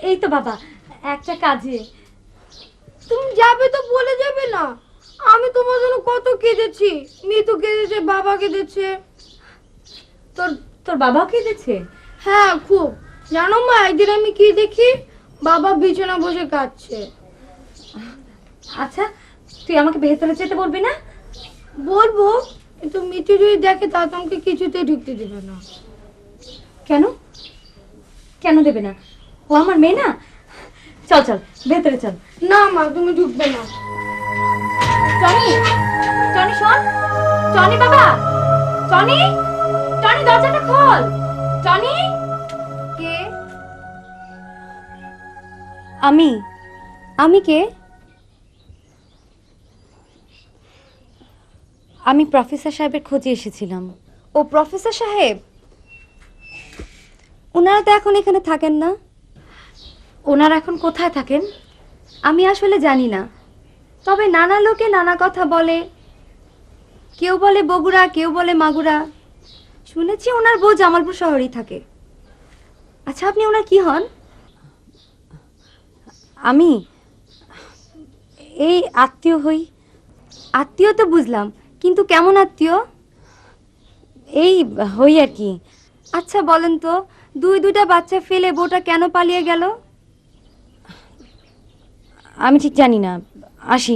এই তো বাবা একটা কাজে। তুমি যাবে তো বলে যাবে না? আমি তোমার জন্য কত কেঁদেছি, মিতু কেঁদেছে, বাবা কেঁদেছে। তোর বাবা কেঁদেছে? হ্যাঁ খুব। জানো মা, একদিন আমি কি দেখি, বাবা বিছানা বসে কাঁদছে। আচ্ছা তুই আমাকে ভেতরে যেতে বলবি না? বলবো, কিন্তু মিতু যদি দেখে তা তোমাকে কিছুতেই ঢুকতে দেবে না। কেন কেন দেবে না? ও আমার মেয়ে না? চল চল ভেতরে চল। না মা, তুমি ঢুকবে না। টনি, টনি শোন, টনি বাবা, টনি, টনি দরজাটা খোল। টনি। কে? আমি কে? আমি প্রফেসর সাহেবের খোঁজে এসেছিলাম। ও প্রফেসর সাহেব? ওনারা তো এখন এখানে থাকেন না। ওনারা এখন কোথায় থাকেন? আমি আসলে জানি না, তবে নানা লোকে নানা কথা বলে। কেউ বলে বগুড়া, কেউ বলে মাগুরা। শুনেছি ওনার বউ জামালপুর শহরেই থাকে। আচ্ছা আপনি ওনার কি হন? আমি এই আত্মীয় হই। আত্মীয় তো বুঝলাম, কিন্তু কেমন আত্মীয়? এই হই আর কি। আচ্ছা বলেন তো, দুইটা বাচ্চা ফেলে বউটা কেন পালিয়ে গেল? আমি ঠিক জানি না। আসি।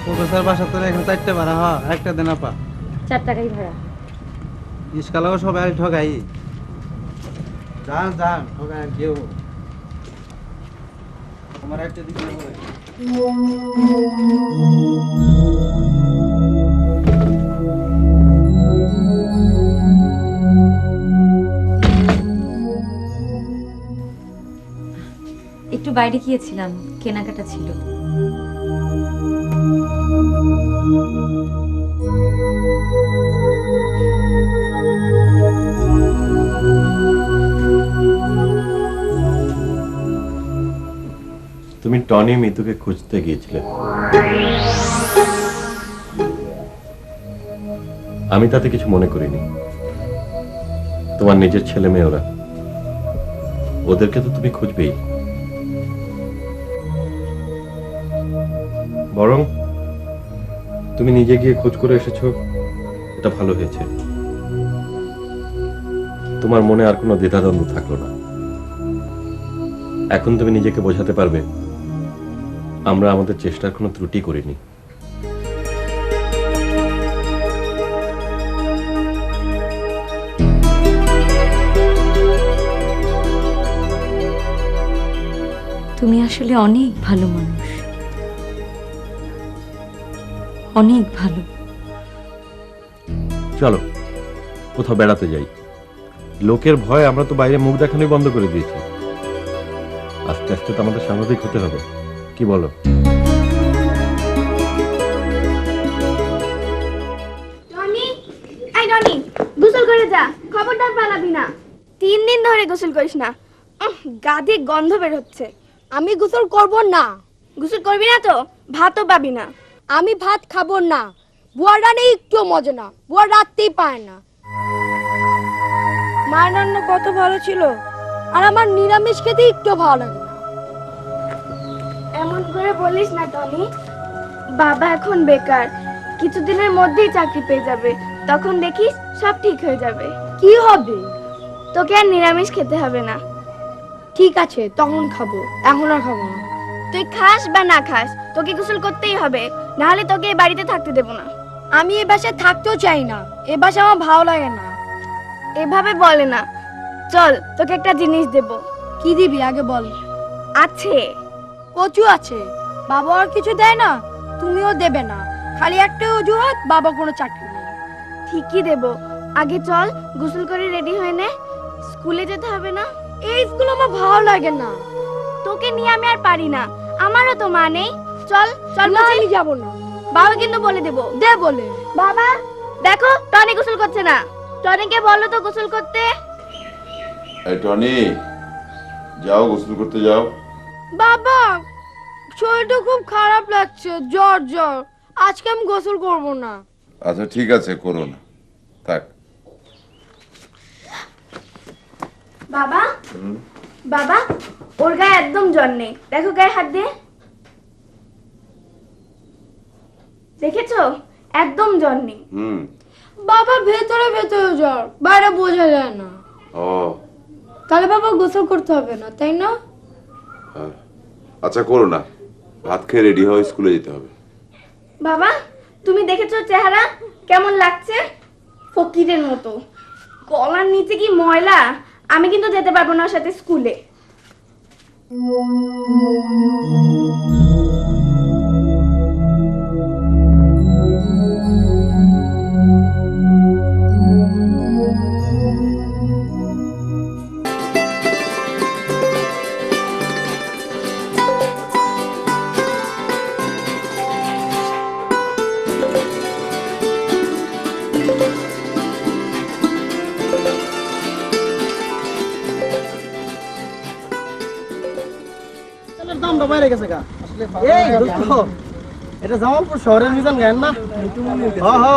প্রফেসর বাসা তো এখানে 4টা ভাড়া, হ্যাঁ একটা দেনা পা 4 টাকাই ভাড়া। ইসকালাও সবাই ঠকাই। যান যান ঠকাই কেউ। আমার একটা দিকে একটু বাইরে গিয়েছিলাম, কেনাকাটা ছিল। তুমি টনি মিতুকে খুঁজতে গিয়েছিলে। আমি তাতে কিছু মনে করিনি। তোমার নিজের ছেলে মেয়ে ওরা, ওদেরকে তো তুমি খুঁজবেই। বরং তুমি নিজে গিয়ে খোঁজ করে এসেছো, এটা ভালো হয়েছে। তোমার মনে আর কোনো দ্বিধাদ্বন্দ্ব থাকলো না। এখন তুমি নিজেকে বোঝাতে পারবে আমরা আমাদের চেষ্টার কোনো ত্রুটি করিনি। তুমি আসলে অনেক ভালো মানুষ, অনেক ভালো। চলো কোথাও বেড়াতে যাই। লোকের ভয় আমরা তো বাইরে মুখ দেখানোই বন্ধ করে দিয়েছি। আস্তে আস্তে তো আমাদের স্বাভাবিক হতে হবে, কি বলো? টনি, এই টনি, গোসল করে যা, খবরদার পালাবি না। 3 দিন ধরে গোসল করিস না, গাধি গন্ধ বের হচ্ছে। আমি গোসল করব না। গোসল করবি না তো ভাতও পাবি না। আমি ভাত খাবো না। বুয়ার রান্না একটু মজা না, বুয়ার রাখতেই পায় না। মায়ের রান্না কত ভালো ছিল, আর আমার নিরামিষ খেতে একটু ভালো লাগে না। এমন করে বলিস না টনি, বাবা এখন বেকার, কিছুদিনের মধ্যেই চাকরি পেয়ে যাবে। তখন দেখিস সব ঠিক হয়ে যাবে। কি হবে? তোকে আর নিরামিষ খেতে হবে না। ঠিক আছে, তখন খাবো, এখন আর খাবো না। তুই খাস বা না খাস, তোকে গোসল করতেই হবে, না হলে তোকে এই বাড়িতে থাকতে দেব না। আমি এ বাসায় থাকতেও চাই না, এ বাসা আমার ভালো লাগে না। এভাবে বলে না, চল তোকে একটা জিনিস দেব। কি দিবি আগে বল। আছে। প্রচুর আছে, বাবা আর কিছু দেয় না, তুমিও দেবে না, খালি একটা অজুহাত, বাবা কোনো চাকরি নেই। ঠিকই দেব, আগে চল গোসল করে রেডি হয়ে নে, স্কুলে যেতে হবে না। এই স্কুল আমার ভালো লাগে না। তোকে নিয়ে আমি আর পারি না, আমারও তো মা নেই। চল চল না, বলছি। আমি যাবো না। বাবা কিন্তু বলে দেব। দে বলে। বাবা দেখো, টনি গোসল করছে না, টনিকে বলো তো গোসল করতে। এই টনি, যাও গোসল করতে যাও। বাবা, শরীরটা খুব খারাপ লাগছে, জ্বর জ্বর, আজকে আমি গোসল করবো না। আচ্ছা ঠিক আছে, করো না, থাক। বাবা বাবা, ওর গায়ে একদম জ্বর নেই, দেখো গায়ে হাত দিয়ে, দেখেছো একদম জ্বর নেই। বাবা ভেতরে ভেতরে জ্বর, বাইরে বোঝা যায় না। ও তাহলে বাবা গোসল করতে হবে না, তাই না? আচ্ছা করো না, ভাত খেয়ে রেডি হও, স্কুলে যেতে হবে। বাবা তুমি দেখেছো চেহারা কেমন লাগছে? ফকিরের মতো, গলার নিচে কি ময়লা। আমি কিন্তু যেতে পারবো না ওর সাথে স্কুলে। দামটা বাইরে গেছে গা। এই দোস্ত, এটা জামালপুর শহরের মিজান গায়েন না?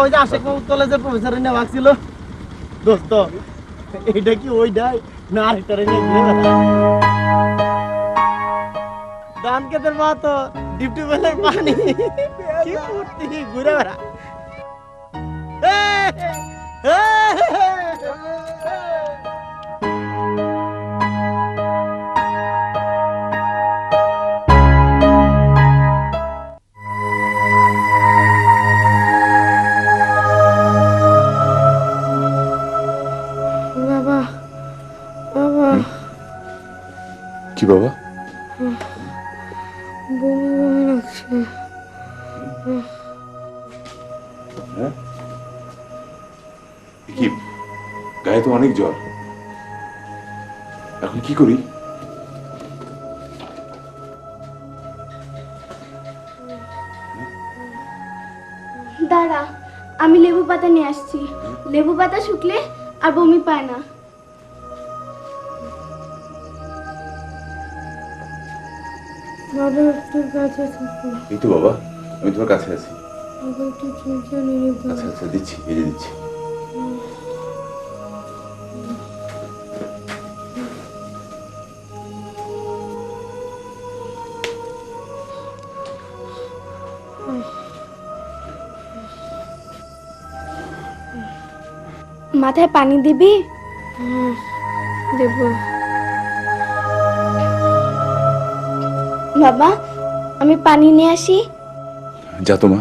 ওই যে আশেক মাহমুদ কলেজের প্রফেসরের নেওয়া ছিল। দোস্ত, এইটা কি ওইটাই না আরেকটারে নিয়ে ঘুরে বেড়া? ধান ক্ষেতের মা তো ডিপটি বেলের পানি কি ফুর্তি ঘুরে বেড়া। বাবা, বাবা, কি বাবা? বমি বমি লাগছে। কি গায়ে তো অনেক জ্বর, এখন কি করি? দাঁড়া, আমি লেবু পাতা নিয়ে আসছি, লেবু পাতা শুকলে আর বমি পায় না। বাবা একটু কাছে থাকো, এই তো বাবা, আমি তোমার কাছে আছি। বাবা একটু চুলচানি নিতে। আচ্ছা আচ্ছা, দিচ্ছি, এই যে দিচ্ছি। মাথায় পানি দিবি? দেব। বাবা আমি পানি নিয়ে আসি। যা তো মা।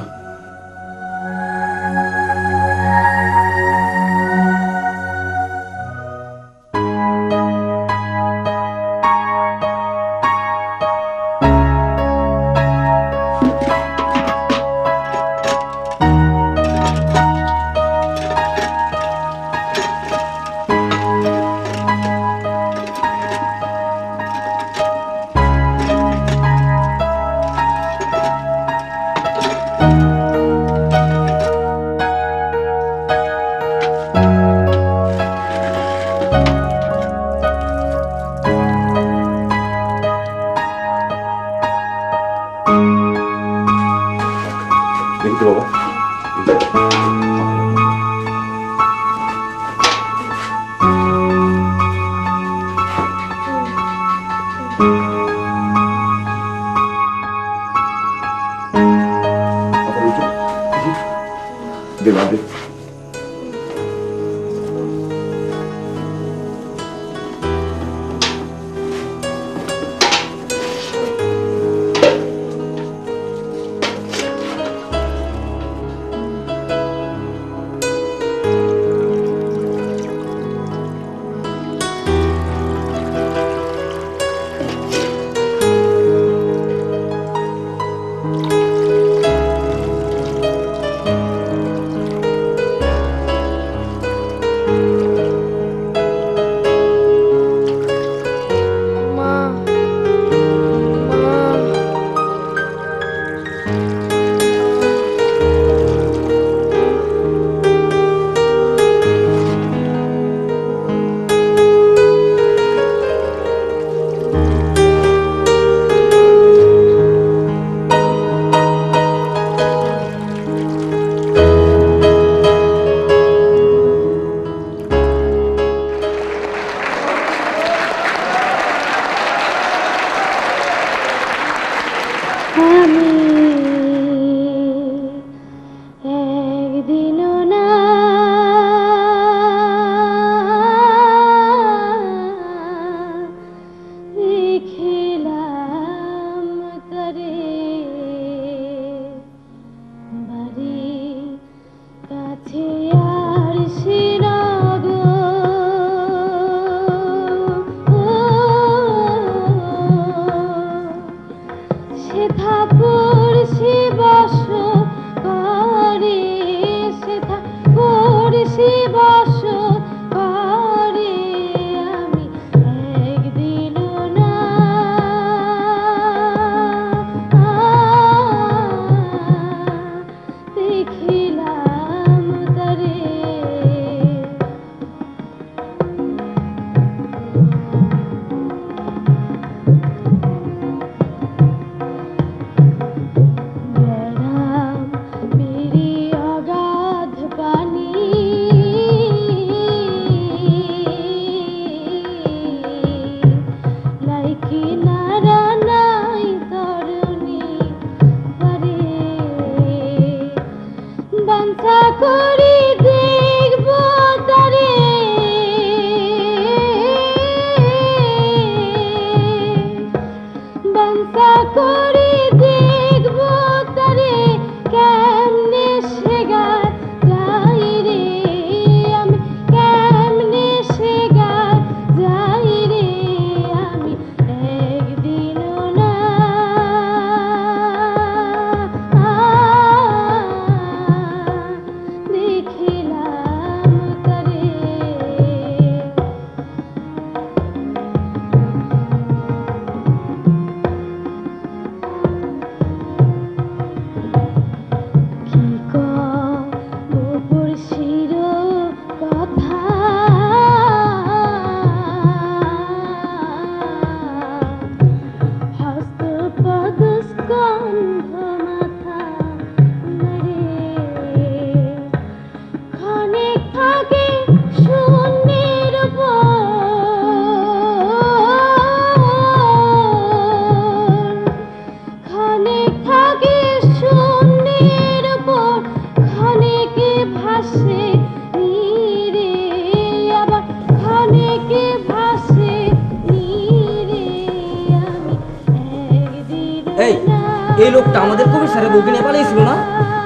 এই লোকটা আমাদের কবির স্যারের বউকে নিয়ে পালিয়েছিল না?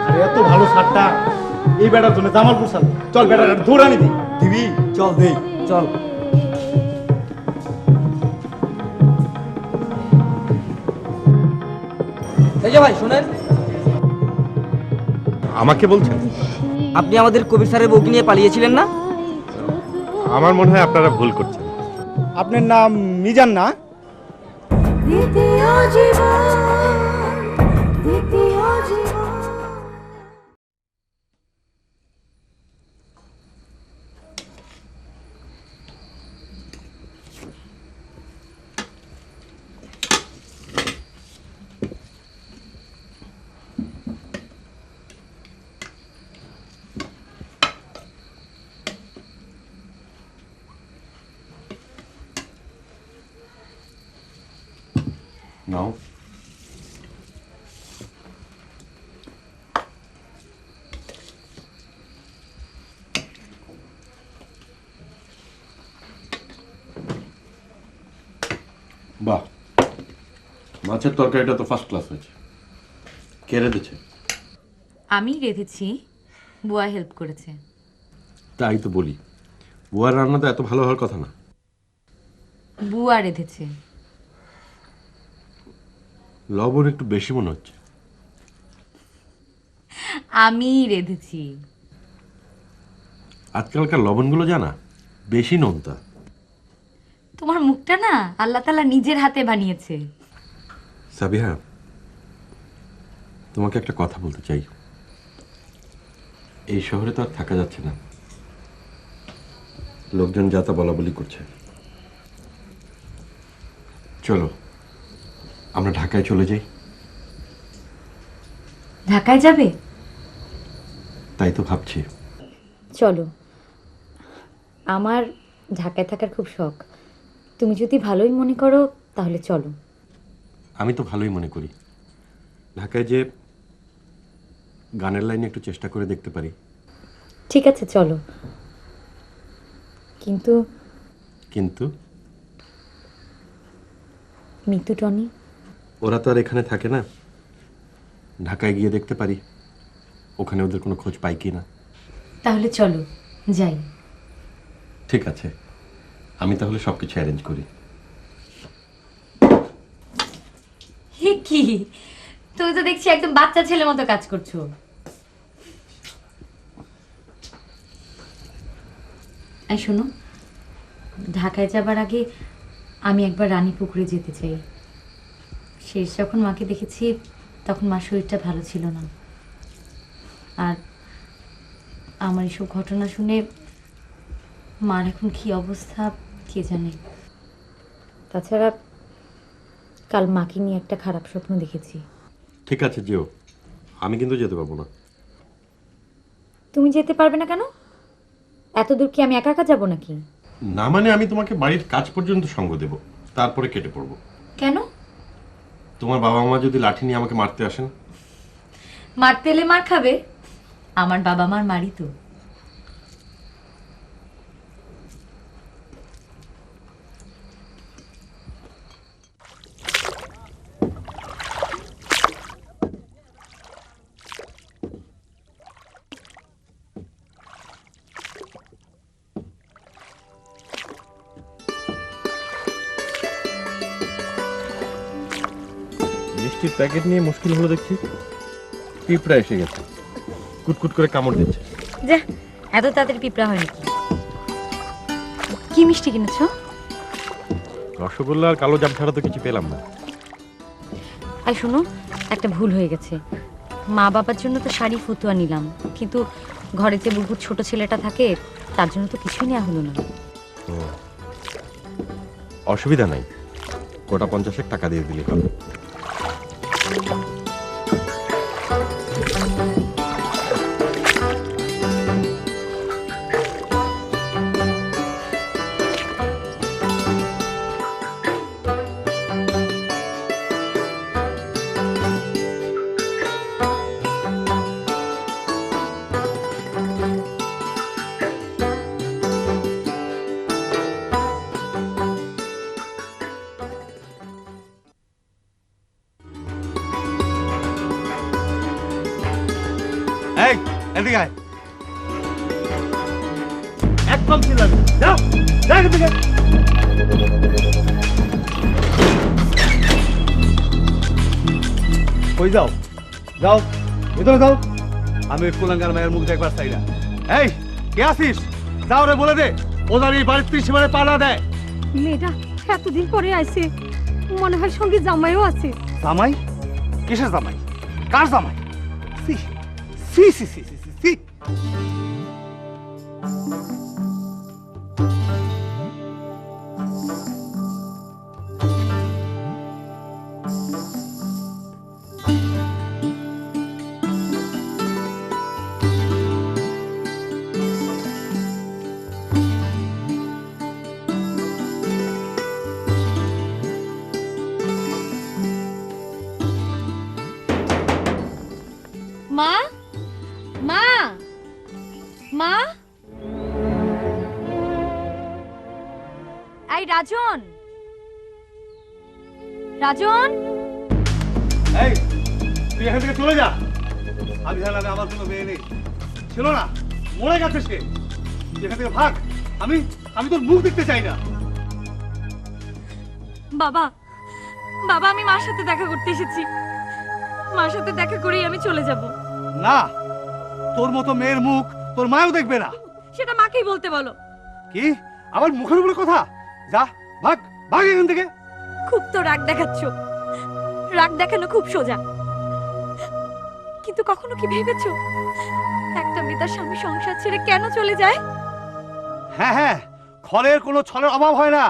আরে এত ভালো সারটা এই বেটার জন্য জামালপুর সাল। চল বেটার ধরানি দি দিবি, চল দেই চল। এই যে ভাই শুনেন, আমাকে বলছেন? আপনি আমাদের কবির স্যারের বউকে নিয়ে পালিয়েছিলেন না? আমার মনে হয় আপনারা ভুল করছেন। আপনার নাম মিজান না? নাও। বাহ, মাছের তরকারিটা তো ফার্স্ট ক্লাস হয়েছে। কে রেঁধেছে? আমি রেঁধেছি, বুয়া হেল্প করেছে। তাই তো বলি, বুয়ার রান্না তো এত ভালো হওয়ার কথা না। বুয়া রেঁধেছে। লবণ একটু বেশি মনে হচ্ছে। আমি রেঁধেছি। আজকালকার লবণগুলো জানা বেশি নোনতা। তোমার মুখটা না আল্লাহ তাআলা নিজের হাতে বানিয়েছে। সাবিহা, তোমাকে একটা কথা বলতে চাই। এই শহরে তো আর থাকা যাচ্ছে না, লোকজন যাতা বলা বলি করছে। চলো আমরা ঢাকায় চলে যাই। ঢাকায় যাবে? তাই তো ভাবছি। চলো, আমার ঢাকায় থাকার খুব শখ। তুমি যদি ভালোই মনে করো তাহলে চলো। আমি তো ভালোই মনে করি। ঢাকায় যে গানের লাইনে একটু চেষ্টা করে দেখতে পারি। ঠিক আছে চলো, কিন্তু কিন্তু মিতু টনি ওরা তো আর এখানে থাকে না। ঢাকায় গিয়ে দেখতে পারি ওখানে ওদের কোনো খোঁজ পাই কি না। তাহলে চলো যাই। ঠিক আছে, আমি তাহলে সবকিছু অ্যারেঞ্জ করি। হে কি, তুমি তো দেখছি একদম বাচ্চা ছেলের মতো কাজ করছো। এই শোনো, ঢাকায় যাবার আগে আমি একবার রানীপুকুরে যেতে চাই। শেষ যখন মাকে দেখেছি তখন মার শরীরটা ভালো ছিল না, আর আমার এসব ঘটনা শুনে মার এখন কি অবস্থা কে জানে। তাছাড়া কাল মাকে নিয়ে একটা খারাপ স্বপ্ন দেখেছি। ঠিক আছে যেও, আমি কিন্তু যেতে পারবো না। তুমি যেতে পারবে না কেন? এত দূর কি আমি একা একা যাবো নাকি? না মানে আমি তোমাকে বাড়ির কাজ পর্যন্ত সঙ্গ দেব, তারপরে কেটে পড়বো। কেন? তোমার বাবা মা যদি লাঠি নিয়ে আমাকে মারতে আসেন? মারতে এলে মার খাবে, আমার বাবা মার মারি তো। মিষ্টির প্যাকেট নিয়ে মুশকিল হলো দেখছি। পিঁপড়া এসে গেছে, কুটকুট করে কামড় দিচ্ছে। যা, এত তাড়াতাড়ি পিঁপড়া হয় নাকি? কি মিষ্টি কিনেছো? রসগোল্লা আর কালো জাম ছাড়া তো কিছু পেলাম না। আর শোনো, একটা ভুল হয়ে গেছে। মা বাবার জন্য তো শাড়ি ফতুয়া নিলাম, কিন্তু ঘরে যে বুবুর ছোট ছেলেটা থাকে তার জন্য তো কিছুই নেওয়া হলো না। অসুবিধা নাই, গোটা 50 টাকা দিয়ে দিলে হবে। এদিকে আয়। একদম চিল্লাবি না। যাও যা এখান থেকে। কই যাও? যাও ভিতরে যাও। আমি ওই কুলাঙ্গার মায়ের মুখ দেখবার চাই না। এই কে আসিস? যাও রে বলে দে ও যেন এই বাড়ির ত্রিসীমানে পা না দেয়। মেয়েটা এতদিন পরে আইছে, মনে হয় সঙ্গে জামাইও আছে। জামাই? কিসের জামাই? কার জামাই? সি সি সি সি সি সি সি। মা, মা, মা, এই রাজন, রাজন, এই তুই এখান থেকে চলে যা। আমি জানলাম আমার কোনো মেয়ে নেই, ছিল না, মরে গেছে সে। তুই এখান থেকে ভাগ। আমি আমি তোর মুখ দেখতে চাই না। বাবা, বাবা আমি মার সাথে দেখা করতে এসেছি। মার সাথে দেখা করেই আমি চলে যাব। না, তোর মতো মেয়ের মুখ তোর মাও দেখবে না। সেটা মাকেই বলতে বলো। কি আমার মুখের উপরে কথা? যা ভাগ, ভাগ এখান থেকে। খুব তো রাগ দেখাচ্ছ। রাগ দেখানো খুব সোজা, কিন্তু কখনো কি ভেবেছো একটা মেয়ে তার স্বামী সংসার ছেড়ে কেন চলে যায়? হ্যাঁ হ্যাঁ, খলের কোনো ছলের অভাব হয় না।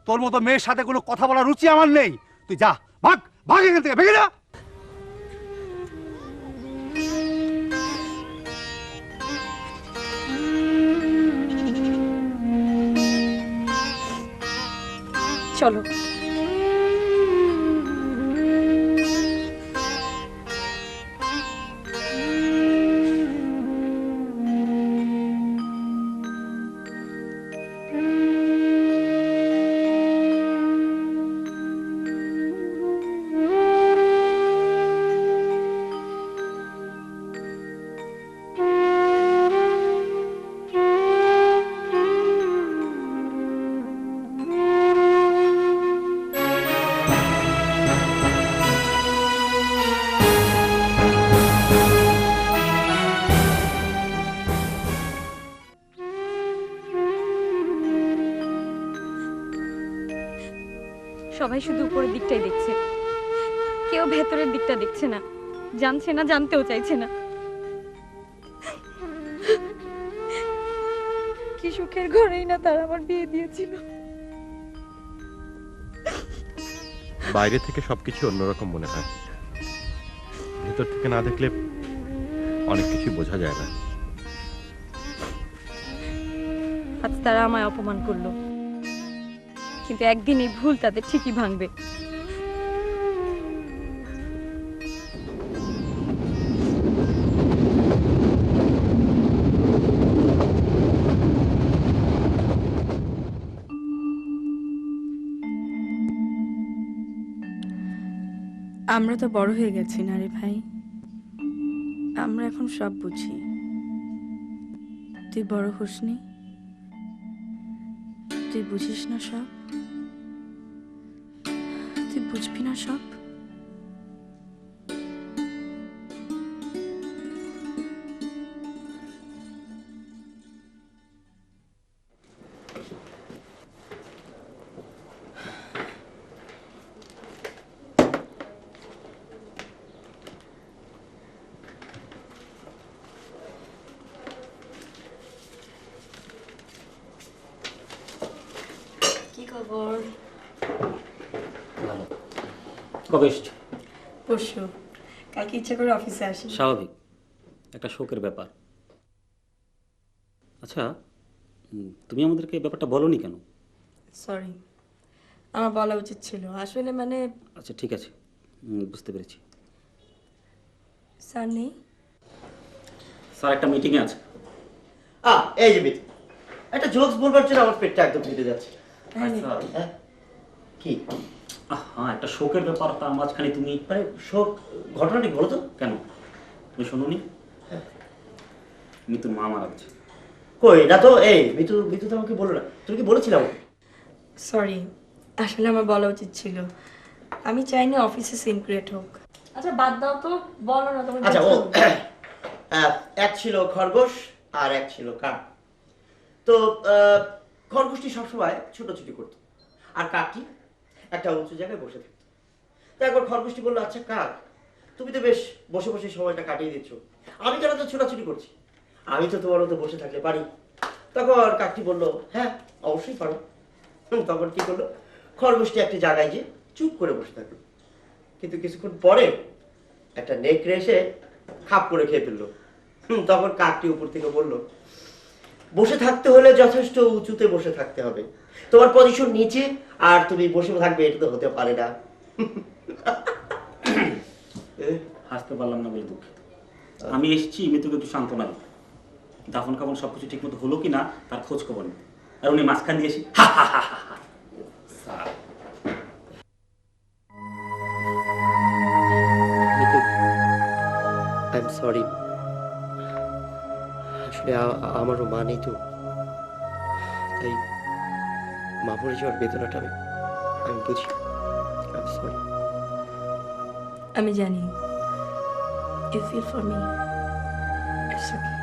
তোর মতো মেয়ের সাথে কোনো কথা বলার রুচি আমার নেই। তুই যা, ভাগ, ভাগ এখান থেকে, ভেঙে যা। চলো। সবাই শুধু উপরের দিকটাই দেখছে, কেউ ভেতরের দিকটা দেখছে না, জানছে না, জানতেও চাইছে না। কি সুখের ঘরেই না তারা আমার বিয়ে দিয়েছিল। বাইরে থেকে সবকিছু অন্যরকম মনে হয়, ভেতর থেকে না দেখলে অনেক কিছু বোঝা যায় না। আজ তারা আমায় অপমান করলো, কিন্তু একদিন এই ভুল তাদের ঠিকই ভাঙবে। আমরা তো বড় হয়ে গেছি না রে ভাই, আমরা এখন সব বুঝি। তুই বড় হোসনি, তুই বুঝিস না সব, তুই বুঝবি না সব। কি খবর? কবে এসছো? পরশু। কালকে ইচ্ছা করে অফিসে আসি। স্বাভাবিক, একটা শোকের ব্যাপার। আচ্ছা, তুমি আমাদেরকে এই ব্যাপারটা বলোনি কেন? সরি, আমার বলা উচিত ছিল। আসলে মানে আচ্ছা ঠিক আছে, বুঝতে পেরেছি। স্যার নেই? স্যার একটা মিটিংয়ে আছে। এই যে মিট, একটা জোকস বলবার জন্য আমার পেটটা একদম ফেটে যাচ্ছে। হ্যাঁ কি? হ্যাঁ, একটা শোকের ব্যাপার, তার মাঝখানে তুমি মানে শোক ঘটনাটি বলো তো। কেন? তুমি শোনোনি? মিতুর মা মারা গেছে। কই এটা তো এই মিতু মিতু তো আমাকে বলো না, তুমি কি বলেছিলাম? সরি, আসলে আমার বলা উচিত ছিল। আমি চাইনি অফিসে সিন ক্রিয়েট হোক। আচ্ছা বাদ দাও তো, বলো না তুমি। আচ্ছা ও এক ছিল খরগোশ আর এক ছিল কাক। তো খরগোশটি সবসময় ছুটোছুটি করতো আর কাকটি একটা উঁচু জায়গায় বসে থাকতো। তো একবার খরগোশটি বললো, আচ্ছা কাক, তুমি তো বেশ বসে বসে সময়টা কাটিয়ে দিচ্ছ, আমি কেন তো ছোটাছুটি করছি, আমি তো তোমার মতো বসে থাকতে পারি। তখন কাকটি বললো, হ্যাঁ অবশ্যই পারো। তখন কি করলো, খরগোশটি একটা জায়গায় গিয়ে চুপ করে বসে থাকলো। কিন্তু কিছুক্ষণ পরে একটা নেকড়ে এসে খাপ করে খেয়ে ফেললো। তখন কাকটি উপর থেকে বলল, বসে থাকতে হলে যথেষ্ট উঁচুতে বসে থাকতে হবে, তোমার পজিশন নিচে আর তুমি বসে থাকবে এটা তো হতে পারে না। হাসতে পারলাম না বলে দুঃখিত। আমি এসেছি মিতুকে একটু সান্ত্বনা দিতে, দাফন কাফন সবকিছু ঠিক মতো হলো কিনা তার খোঁজ খবর নিতে। আর উনি মাঝখান দিয়ে এসে আই এম সরি, আসলে আমারও মা নেই তো, তাই মা মরে যাওয়ার বেদনাটা আমি বুঝি। I am sorry. আমি জানি you feel for me. It's okay.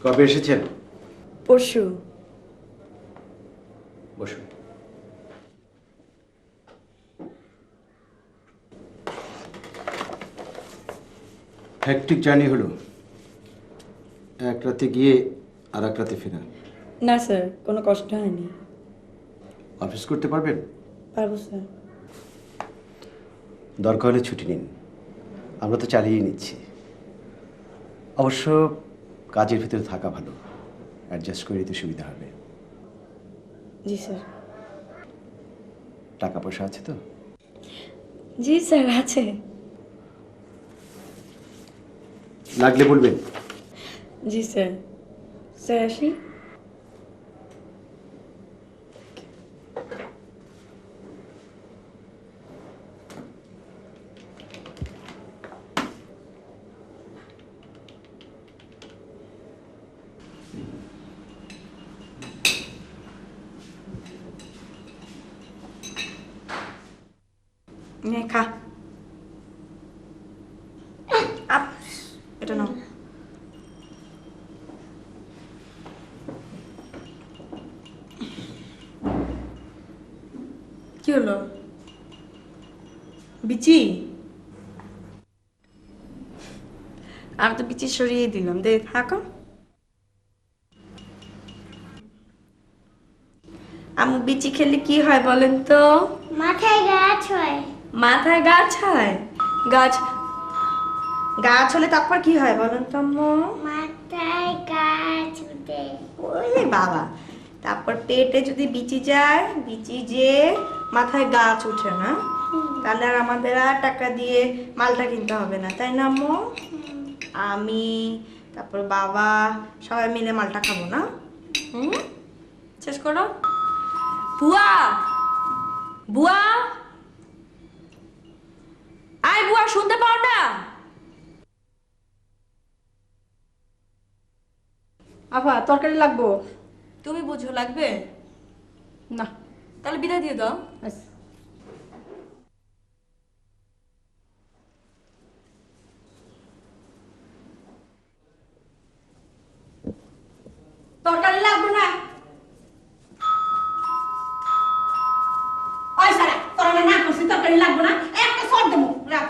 কবে এসেছেন? পরশু। বসুন। হ্যাকটিক জার্নি হলো, এক রাতে গিয়ে আর এক রাতে ফেরা। না স্যার, কোনো কষ্ট হয়নি। অফিস করতে পারবেন? পারবো স্যার। দরকার হলে ছুটি নিন, আমরা তো চালিয়ে নিচ্ছি। অবশ্য কাজের ভিতরে থাকা ভালো, অ্যাডজাস্ট করে দিতে সুবিধা হবে। জি স্যার। টাকা পয়সা আছে তো? জি স্যার আছে। লাগলে বলবেন। জি স্যার। স্যার আসি। নে খা। আপ, এটা নাও। কি হলো? বিচি? আমি তো বিচি সরিয়ে দিলাম, দে থাকো। আমু বিচি খেলে কি হয় বলেন তো? মাথায় গাছ হয়। মাথায় গাছ হয়? গাছ গাছ হলে তারপর কি হয় বলেন তো আম্মু? মাথায় গাছ উঠে। ওরে বাবা, তারপর পেটে যদি বিচি যায়, বিচি যে মাথায় গাছ উঠে না, তাহলে আর আমাদের আর টাকা দিয়ে মালটা কিনতে হবে না, তাই না আম্মু? আমি তারপর বাবা সবাই মিলে মালটা খাবো না? শেষ করো। বুয়া, বুয়া, আয় বুয়া, শুনতে পাও না? আফা তরকারি লাগবো। তুমি বুঝো লাগবে না, তাহলে বিদায় দিয়ে দাও। আচ্ছা। তরকারি লাগবে না। ওই সারা তোরা না করছিস তরকারি লাগবে না, একটা সর দেবো। রাখ।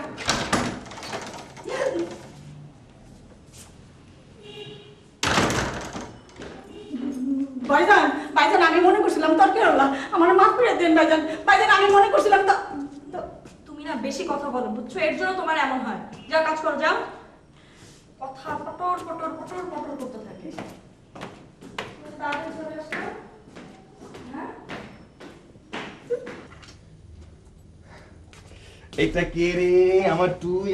ভাইজান, আমি মনে করছিলাম তরকারি হলো, আমার মাফ করে দেন ভাইজান। ভাইজান আমি মনে করছিলাম তো। তুমি তুমি না বেশি কথা বলো বুঝছো, এর জন্য তোমার এমন হয়। যাও কাজ করো, যাও। কথা পটর পটর পটর পটর করতে থাকে। তাড়াতাড়ি চলে আসো। হ্যাঁ, এটা কে রে? আমার তুই।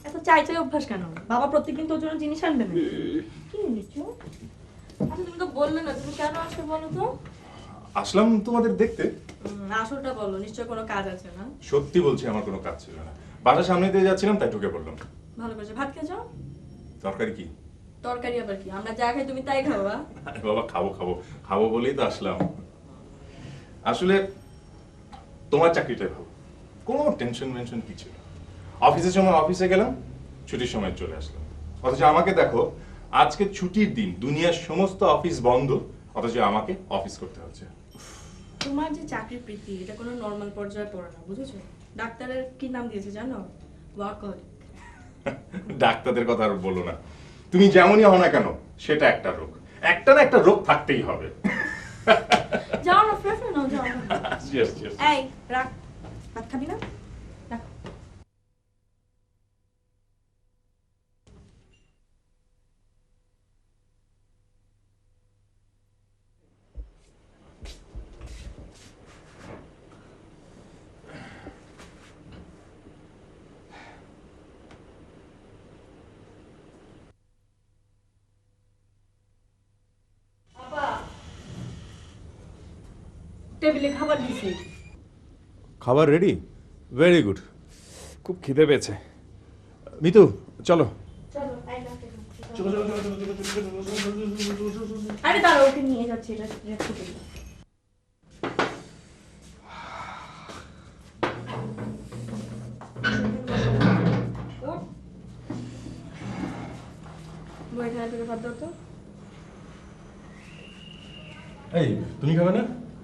এত চাই চাই অভ্যাস কেন? বাবা প্রত্যেকদিন তোর জন্য জিনিস আনবে না? কি এনেছো? আচ্ছা তুমি তো বললে না, তুমি কেন আসবে বলো তো? আসলাম তোমাদের দেখতে। আসলটা বলো, নিশ্চয় কোনো কাজ আছে না? সত্যি বলছি, আমার কোনো কাজ ছিল না, বাসার সামনে দিয়ে যাচ্ছিলাম তাই ঢুকে পড়লাম। ভালো করেছে, ভাত খেয়ে যাও। তরকারি কি? তরকারি আবার কি? আমরা যা খাই তুমি তাই খাবা? আরে বাবা, খাবো বলেই তো আসলাম। আসলে তোমার চাকরিটাই ভালো, কোনো টেনশন মেনশন কিছু না। অফিসের সময় অফিসে গেলাম, ছুটির সময় চলে আসলাম। অথচ আমাকে দেখো, আজকে ছুটির দিন, দুনিয়ার সমস্ত অফিস বন্ধ, অথচ আমাকে অফিস করতে হচ্ছে। তোমার যে চাকরির প্রীতি, এটা কোনো নর্মাল পর্যায়ে পড়ে না, বুঝেছো? ডাক্তারের কি নাম দিয়েছে জানো? ওয়ার্কহলিক। ডাক্তারদের কথা আর বলো না, তুমি যেমনই হও না কেন, সেটা একটা রোগ, একটা না একটা রোগ থাকতেই হবে। যাও না, ফ্রেশ নাও, যাও। Yes. এই রাখ, ভাত খাবি না? রাখ। টেবিলে খাবার দিছি। খাবার রেডি? ভেরি গুড, খুব খিদে পেয়েছে। মিতু চলো। আরে দাঁড়াও, ওকে নিয়ে যাচ্ছি, এটা রেখে দিই। এখানে থেকে ভাত দাও তো। এই তুমি খাবে না?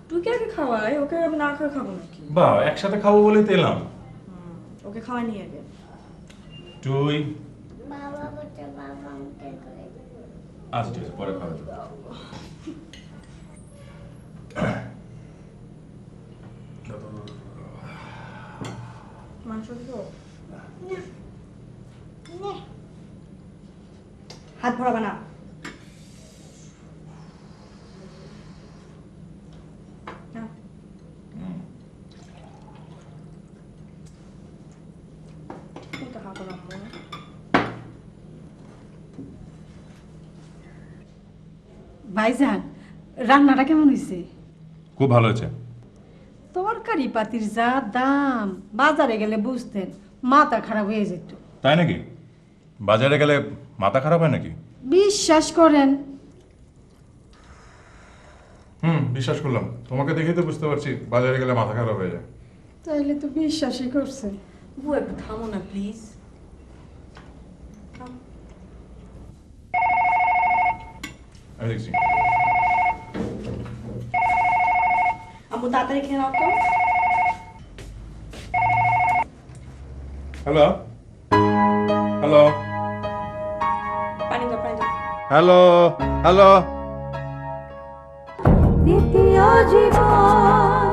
তুই কে আগে খাওয়াই? ওকে আমি না খেয়ে খাবো নাকি? বা একসাথে খাবো বলেই তো এলাম। ওকে খাওয়াই নিয়ে আগে। তুই আচ্ছা ঠিক আছে, পরে খাবে। মাংস দিব? হাত ভরাবে না। ভাইজান, রান্নাটা কেমন হয়েছে? খুব ভালো হয়েছে। তরকারি পাতির যা দাম, বাজারে গেলে বুঝতেন মাথা খারাপ হয়ে যেত। তাই নাকি? বাজারে গেলে মাথা খারাপ হয় নাকি? বিশ্বাস করেন। বিশ্বাস করলাম, তোমাকে দেখেই তো বুঝতে পারছি বাজারে গেলে মাথা খারাপ হয়ে যায়। তাইলে তো বিশ্বাসই করছেন। বউ একটু থামো না প্লিজ। আমি দেখছি। আম্মু তাড়াতাড়ি খেয়ে নাও তো। হ্যালো হ্যালো পানি দাও, পানি দাও। Hello hello. দ্বিতীয় জীবন